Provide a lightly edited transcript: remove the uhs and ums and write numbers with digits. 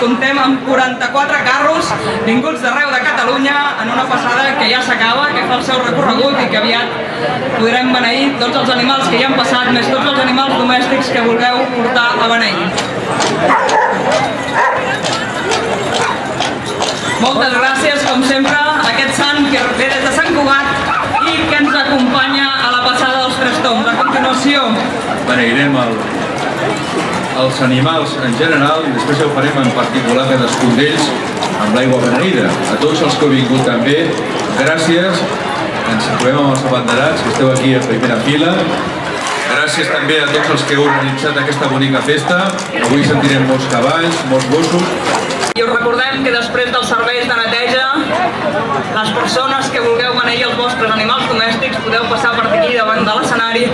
Comptem amb 44 carros vinguts d'arreu de Catalunya en una passada que ja s'acaba, que fa el seu recorregut i que aviat podrem beneir tots els animals que hi han passat, més tots els animals domèstics que vulgueu portar a beneir. Moltes gràcies, com sempre, a aquest sant que ve des de Sant Cugat i que ens acompanya a la passada dels Tres Tombs. A continuació, beneirem els animals en general i després ja ho farem en particular cadascun d'ells amb l'aigua beneïda. A tots els que heu vingut també, gràcies. Ens trobem amb els abanderats que esteu aquí a primera fila. Gràcies també a tots els que heu organitzat aquesta bonica festa. Avui sentirem molts cavalls, molts gossos. I us recordem que després dels serveis de neteja, les persones que vulgueu beneir els vostres animals domèstics podeu passar per aquí davant de l'escenari.